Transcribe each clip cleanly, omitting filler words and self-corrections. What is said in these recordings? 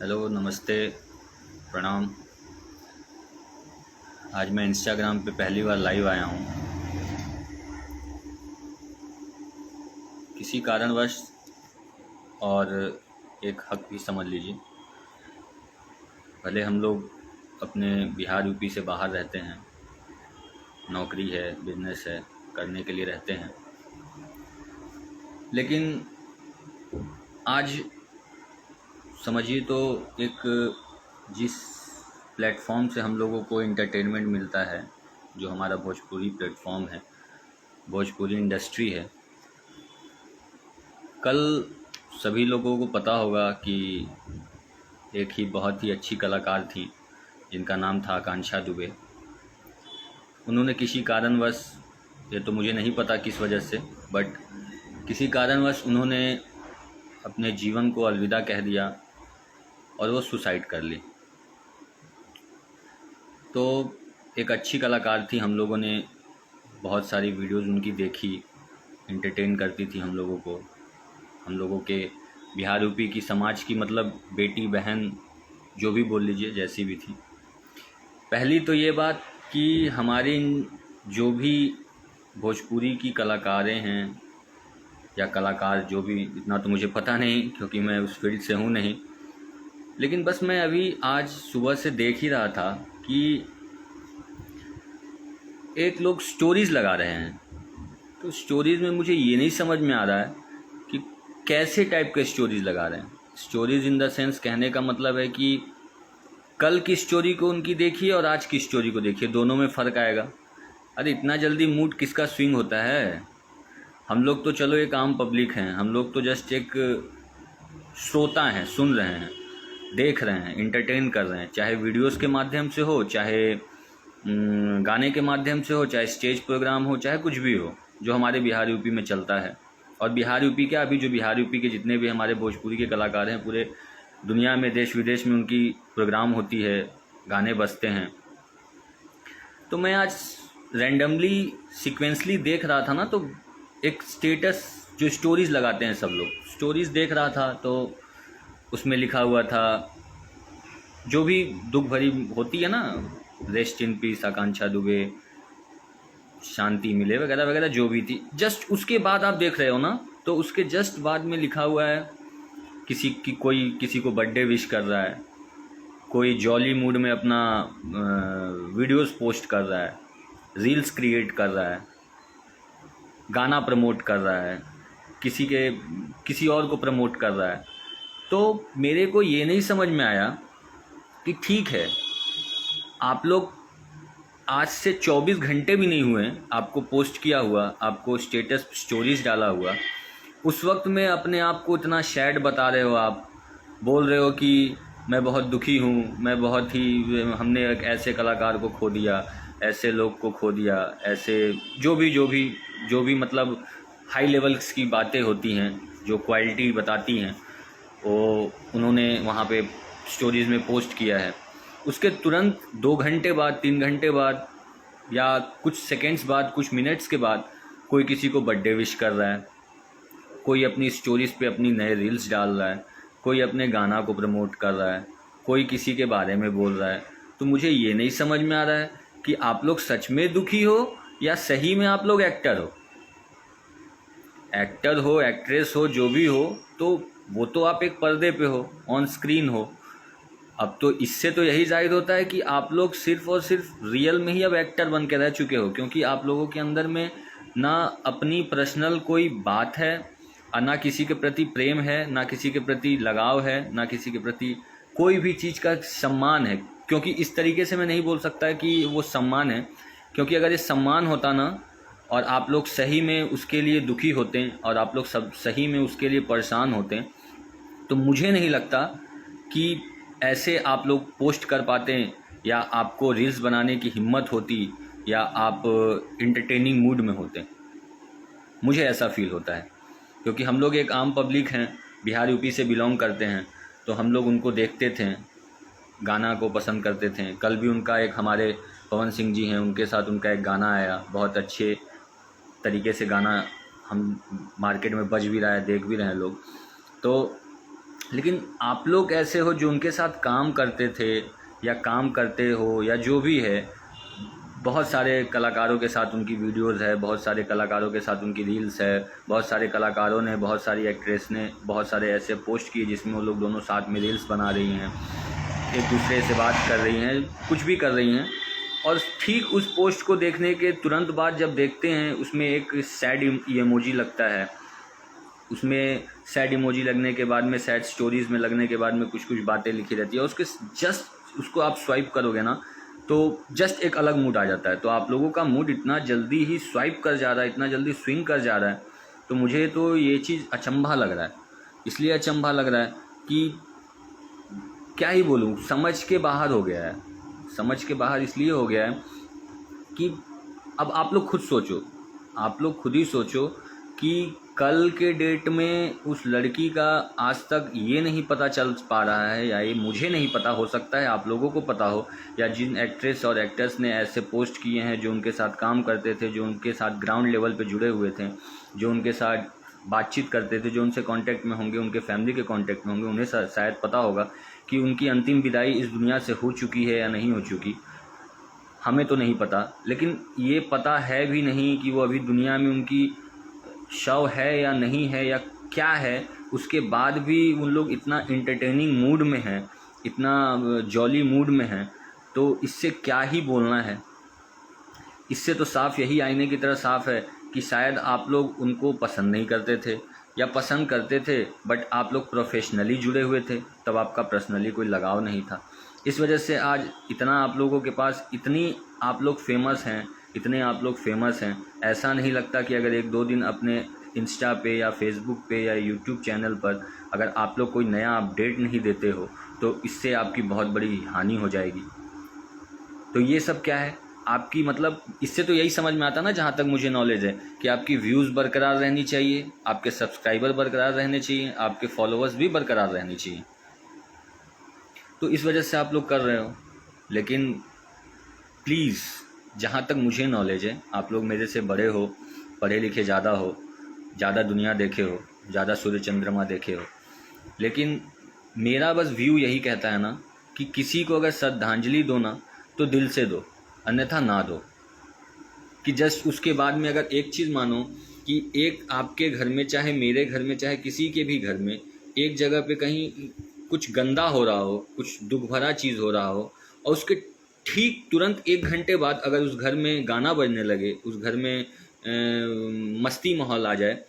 Hello, नमस्ते, प्रणाम। आज मैं इंस्टाग्राम पे पहली बार लाइव आया हूँ। किसी कारणवश और एक हक भी समझ लीजिए। भले हम लोग अपने बिहार यूपी से बाहर रहते हैं, नौकरी है, बिजनेस है, करने के लिए रहते हैं, लेकिन आज समझिए तो एक जिस प्लेटफॉर्म से हम लोगों को एंटरटेनमेंट मिलता है, जो हमारा भोजपुरी प्लेटफॉर्म है, भोजपुरी इंडस्ट्री है। कल सभी लोगों को पता होगा कि एक ही बहुत ही अच्छी कलाकार थी जिनका नाम था आकांक्षा दुबे। उन्होंने किसी कारणवश, ये तो मुझे नहीं पता किस वजह से, बट किसी कारणवश उन्होंने अपने जीवन को अलविदा कह दिया और वो सुसाइड कर ली। तो एक अच्छी कलाकार थी, हम लोगों ने बहुत सारी वीडियोज़ उनकी देखी, एंटरटेन करती थी हम लोगों को, हम लोगों के बिहार यूपी की समाज की, मतलब बेटी बहन जो भी बोल लीजिए, जैसी भी थी। पहली तो ये बात कि हमारी जो भी भोजपुरी की कलाकारें हैं या कलाकार जो भी, इतना तो मुझे पता नहीं क्योंकि मैं उस फील्ड से हूँ नहीं, लेकिन बस मैं अभी आज सुबह से देख ही रहा था कि एक लोग स्टोरीज़ लगा रहे हैं। तो स्टोरीज़ में मुझे ये नहीं समझ में आ रहा है कि कैसे टाइप के स्टोरीज़ लगा रहे हैं। स्टोरीज़ इन द सेंस, कहने का मतलब है कि कल की स्टोरी को उनकी देखिए और आज की स्टोरी को देखिए, दोनों में फ़र्क आएगा। अरे इतना जल्दी मूड किसका स्विंग होता है? हम लोग तो चलो एक आम पब्लिक हैं, हम लोग तो जस्ट एक श्रोता हैं, सुन रहे हैं, देख रहे हैं, एंटरटेन कर रहे हैं, चाहे वीडियोस के माध्यम से हो, चाहे गाने के माध्यम से हो, चाहे स्टेज प्रोग्राम हो, चाहे कुछ भी हो जो हमारे बिहार यूपी में चलता है। और बिहार यूपी क्या, अभी जो बिहार यूपी के जितने भी हमारे भोजपुरी के कलाकार हैं, पूरे दुनिया में, देश विदेश में उनकी प्रोग्राम होती है, गाने बजते हैं। तो मैं आज रैंडमली सीक्वेंसली देख रहा था ना, तो एक स्टेटस जो स्टोरीज़ लगाते हैं सब लोग, स्टोरीज़ देख रहा था, तो उसमें लिखा हुआ था जो भी दुख भरी होती है ना, रेस्ट इन पीस आकांक्षा दुबे, शांति मिले, वगैरह वगैरह जो भी थी। जस्ट उसके बाद आप देख रहे हो ना, तो उसके जस्ट बाद में लिखा हुआ है कोई किसी को बर्थडे विश कर रहा है, कोई जॉली मूड में अपना वीडियोस पोस्ट कर रहा है, रील्स क्रिएट कर रहा है, गाना प्रमोट कर रहा है, किसी और को प्रमोट कर रहा है। तो मेरे को ये नहीं समझ में आया कि ठीक है, आप लोग आज से 24 घंटे भी नहीं हुए आपको पोस्ट किया हुआ, आपको स्टेटस स्टोरीज डाला हुआ, उस वक्त में अपने आप को इतना सैड बता रहे हो, आप बोल रहे हो कि मैं बहुत दुखी हूँ, मैं बहुत ही, हमने एक ऐसे कलाकार को खो दिया, ऐसे लोग को खो दिया, ऐसे जो भी मतलब हाई लेवल्स की बातें होती हैं, जो क्वालिटी बताती हैं, वो उन्होंने वहाँ पे स्टोरीज़ में पोस्ट किया है। उसके तुरंत 2 घंटे बाद, 3 घंटे बाद, या कुछ सेकेंड्स बाद, कुछ मिनट्स के बाद कोई किसी को बर्थडे विश कर रहा है, कोई अपनी स्टोरीज़ पे अपनी नए रील्स डाल रहा है, कोई अपने गाना को प्रमोट कर रहा है, कोई किसी के बारे में बोल रहा है। तो मुझे ये नहीं समझ में आ रहा है कि आप लोग सच में दुखी हो या सही में आप लोग एक्टर हो। एक्टर हो, एक्ट्रेस हो, जो भी हो, तो वो तो आप एक पर्दे पे हो, ऑन स्क्रीन हो। अब तो इससे तो यही जाहिर होता है कि आप लोग सिर्फ और सिर्फ रियल में ही अब एक्टर बन के रह चुके हो, क्योंकि आप लोगों के अंदर में ना अपनी पर्सनल कोई बात है, और ना किसी के प्रति प्रेम है, ना किसी के प्रति लगाव है, ना किसी के प्रति कोई भी चीज़ का सम्मान है। क्योंकि इस तरीके से मैं नहीं बोल सकता कि वो सम्मान है, क्योंकि अगर ये सम्मान होता ना, और आप लोग सही में उसके लिए दुखी होते हैं, और आप लोग सब सही में उसके लिए परेशान होते हैं, तो मुझे नहीं लगता कि ऐसे आप लोग पोस्ट कर पाते हैं, या आपको रील्स बनाने की हिम्मत होती, या आप इंटरटेनिंग मूड में होते। मुझे ऐसा फील होता है, क्योंकि हम लोग एक आम पब्लिक हैं, बिहार यूपी से बिलोंग करते हैं, तो हम लोग उनको देखते थे, गाना को पसंद करते थे। कल भी उनका एक, हमारे पवन सिंह जी हैं, उनके साथ उनका एक गाना आया, बहुत अच्छे तरीके से गाना हम मार्केट में बज भी रहा है, देख भी रहे हैं लोग। तो लेकिन आप लोग ऐसे हो जो उनके साथ काम करते थे या काम करते हो या जो भी है, बहुत सारे कलाकारों के साथ उनकी वीडियोस है, बहुत सारे कलाकारों के साथ उनकी रील्स है, बहुत सारे कलाकारों ने, बहुत सारी एक्ट्रेस ने बहुत सारे ऐसे पोस्ट किए जिसमें वो लोग दोनों साथ में रील्स बना रही हैं, एक दूसरे से बात कर रही हैं, कुछ भी कर रही हैं। और ठीक उस पोस्ट को देखने के तुरंत बाद जब देखते हैं उसमें एक सैड इमोजी लगता है, उसमें सैड इमोजी लगने के बाद में, सैड स्टोरीज़ में लगने के बाद में कुछ कुछ बातें लिखी रहती है, उसके जस्ट उसको आप स्वाइप करोगे ना तो जस्ट एक अलग मूड आ जाता है। तो आप लोगों का मूड इतना जल्दी ही स्वाइप कर जा रहा है, इतना जल्दी स्विंग कर जा रहा है, तो मुझे तो ये चीज़ अचंभा लग रहा है। इसलिए अचंभा लग रहा है कि क्या ही बोलूँ, समझ के बाहर हो गया है। समझ के बाहर इसलिए हो गया है कि अब आप लोग खुद सोचो, आप लोग खुद ही सोचो कि कल के डेट में उस लड़की का आज तक ये नहीं पता चल पा रहा है, या ये मुझे नहीं पता, हो सकता है आप लोगों को पता हो, या जिन एक्ट्रेस और एक्टर्स ने ऐसे पोस्ट किए हैं जो उनके साथ काम करते थे, जो उनके साथ ग्राउंड लेवल पे जुड़े हुए थे, जो उनके साथ बातचीत करते थे, जो उनसे कांटेक्ट में होंगे, उनके फैमिली के कांटेक्ट में होंगे, उन्हें शायद पता होगा कि उनकी अंतिम विदाई इस दुनिया से हो चुकी है या नहीं हो चुकी। हमें तो नहीं पता, लेकिन ये पता है भी नहीं कि वो अभी दुनिया में उनकी शव है या नहीं है या क्या है। उसके बाद भी उन लोग इतना एंटरटेनिंग मूड में हैं, इतना जॉली मूड में हैं, तो इससे क्या ही बोलना है। इससे तो साफ यही आईने की तरह साफ है कि शायद आप लोग उनको पसंद नहीं करते थे, या पसंद करते थे बट आप लोग प्रोफेशनली जुड़े हुए थे, तब आपका पर्सनली कोई लगाव नहीं था। इस वजह से आज इतना आप लोगों के पास, इतनी आप लोग फेमस हैं, इतने आप लोग फेमस हैं, ऐसा नहीं लगता कि अगर एक दो दिन अपने इंस्टा पे या फेसबुक पे या यूट्यूब चैनल पर अगर आप लोग कोई नया अपडेट नहीं देते हो तो इससे आपकी बहुत बड़ी हानि हो जाएगी। तो ये सब क्या है आपकी, मतलब इससे तो यही समझ में आता ना, जहाँ तक मुझे नॉलेज है, कि आपकी व्यूज़ बरकरार रहनी चाहिए, आपके सब्सक्राइबर बरकरार रहने चाहिए, आपके फॉलोअर्स भी बरकरार रहनी चाहिए। तो इस वजह से आप लोग कर रहे हो। लेकिन प्लीज़, जहाँ तक मुझे नॉलेज है, आप लोग मेरे से बड़े हो, पढ़े लिखे ज़्यादा हो, ज़्यादा दुनिया देखे हो, ज़्यादा सूर्य चंद्रमा देखे हो, लेकिन मेरा बस व्यू यही कहता है ना कि किसी को अगर श्रद्धांजलि दो ना तो दिल से दो, अन्यथा ना दो। कि जस्ट उसके बाद में अगर एक चीज़ मानो कि एक आपके घर में, चाहे मेरे घर में, चाहे किसी के भी घर में, एक जगह पे कहीं कुछ गंदा हो रहा हो, कुछ दुख भरा चीज़ हो रहा हो, और उसके ठीक तुरंत 1 घंटे बाद अगर उस घर में गाना बजने लगे, उस घर में मस्ती माहौल आ जाए,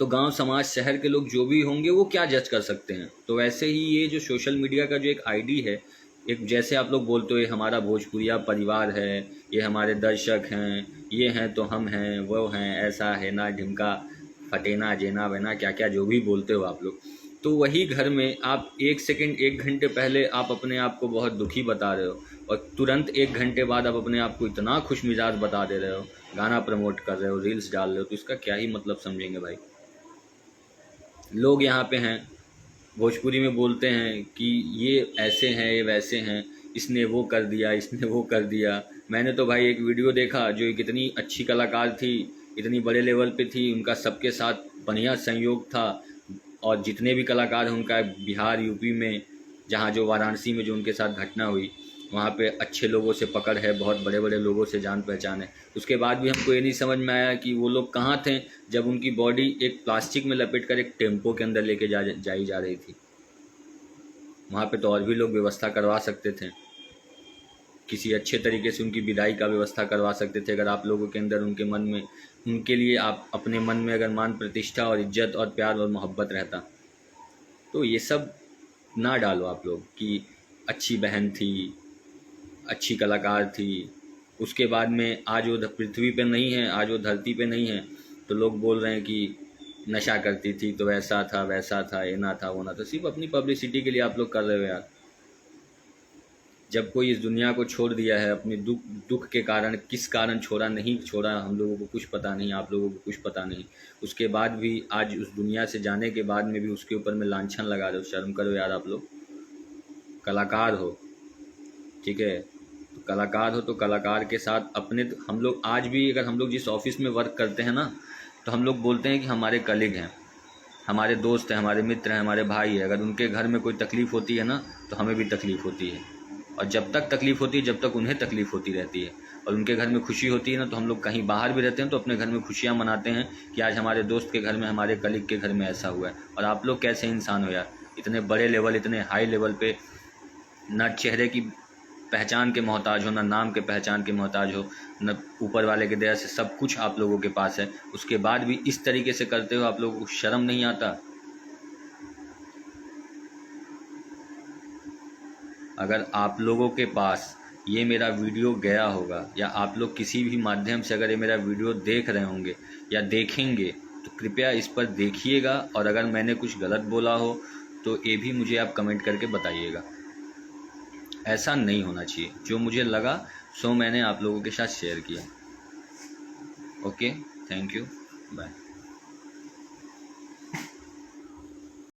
तो गांव समाज शहर के लोग जो भी होंगे वो क्या जज कर सकते हैं। तो वैसे ही ये जो सोशल मीडिया का जो एक आईडी है, एक जैसे आप लोग बोलते हो ये हमारा भोजपुरिया परिवार है, ये हमारे दर्शक हैं, ये हैं तो हम हैं, वो हैं, ऐसा है ना, ढिमका फटेना जेना वेना, क्या क्या जो भी बोलते हो आप लोग, तो वही घर में आप 1 सेकंड 1 घंटे पहले आप अपने आप को बहुत दुखी बता रहे हो, और तुरंत 1 घंटे बाद आप अपने आप को इतना खुश मिजाज बता दे रहे हो, गाना प्रमोट कर रहे हो, रील्स डाल रहे हो, तो इसका क्या ही मतलब समझेंगे भाई। लोग यहाँ पे हैं, भोजपुरी में बोलते हैं कि ये ऐसे हैं, ये वैसे हैं, इसने वो कर दिया, इसने वो कर दिया। मैंने तो भाई एक वीडियो देखा जो एक इतनी अच्छी कलाकार थी, इतनी बड़े लेवल पे थी, उनका सबके साथ बढ़िया संयोग था, और जितने भी कलाकार हैं उनका बिहार यूपी में, जहाँ जो वाराणसी में जो उनके साथ घटना हुई, वहाँ पे अच्छे लोगों से पकड़ है, बहुत बड़े बड़े लोगों से जान पहचान है। उसके बाद भी हमको ये नहीं समझ में आया कि वो लोग कहाँ थे जब उनकी बॉडी एक प्लास्टिक में लपेट कर एक टेम्पो के अंदर लेके जाई जा रही थी। वहाँ पे तो और भी लोग व्यवस्था करवा सकते थे, किसी अच्छे तरीके से उनकी विदाई का व्यवस्था करवा सकते थे, अगर आप लोगों के अंदर, उनके मन में, उनके लिए, आप अपने मन में अगर मान प्रतिष्ठा और इज्जत और प्यार और मोहब्बत रहता। तो ये सब ना डालो आप लोग कि अच्छी बहन थी, अच्छी कलाकार थी, उसके बाद में आज वो पृथ्वी पे नहीं है, आज वो धरती पे नहीं है, तो लोग बोल रहे हैं कि नशा करती थी तो ऐसा था वैसा था, ये ना था वो ना था। सिर्फ अपनी पब्लिसिटी के लिए आप लोग कर रहे हो यार। जब कोई इस दुनिया को छोड़ दिया है अपने दुख के कारण, किस कारण छोड़ा नहीं छोड़ा हम लोगों को कुछ पता नहीं, आप लोगों को कुछ पता नहीं, उसके बाद भी आज उस दुनिया से जाने के बाद में भी उसके ऊपर में लांछन लगा रहे हो। शर्म करो यार आप लोग। कलाकार हो, ठीक है, तो कलाकार हो तो कलाकार के साथ अपने, हम लोग आज भी अगर हम लोग जिस ऑफिस में वर्क करते हैं ना, तो हम लोग बोलते हैं कि हमारे कलीग हैं, हमारे दोस्त हैं, हमारे मित्र हैं, हमारे भाई हैं, अगर उनके घर में कोई तकलीफ़ होती है ना तो हमें भी तकलीफ़ होती है, और जब तक तकलीफ़ होती है जब तक उन्हें तकलीफ़ होती रहती है। और उनके घर में खुशी होती है ना तो हम लोग कहीं बाहर भी रहते हैं तो अपने घर में खुशियाँ मनाते हैं कि आज हमारे दोस्त के घर में, हमारे कलीग के घर में ऐसा हुआ है। और आप लोग कैसे इंसान हो यार, इतने बड़े लेवल, इतने हाई लेवल पे ना चेहरे की पहचान के मोहताज हो, ना नाम के पहचान के मोहताज हो, न ऊपर वाले की दया से सब कुछ आप लोगों के पास है, उसके बाद भी इस तरीके से करते हो। आप लोगों को शर्म नहीं आता? अगर आप लोगों के पास ये मेरा वीडियो गया होगा, या आप लोग किसी भी माध्यम से अगर ये मेरा वीडियो देख रहे होंगे या देखेंगे, तो कृपया इस पर देखिएगा, और अगर मैंने कुछ गलत बोला हो तो ये भी मुझे आप कमेंट करके बताइएगा। ऐसा नहीं होना चाहिए। जो मुझे लगा सो मैंने आप लोगों के साथ शेयर किया। Okay, thank you, bye.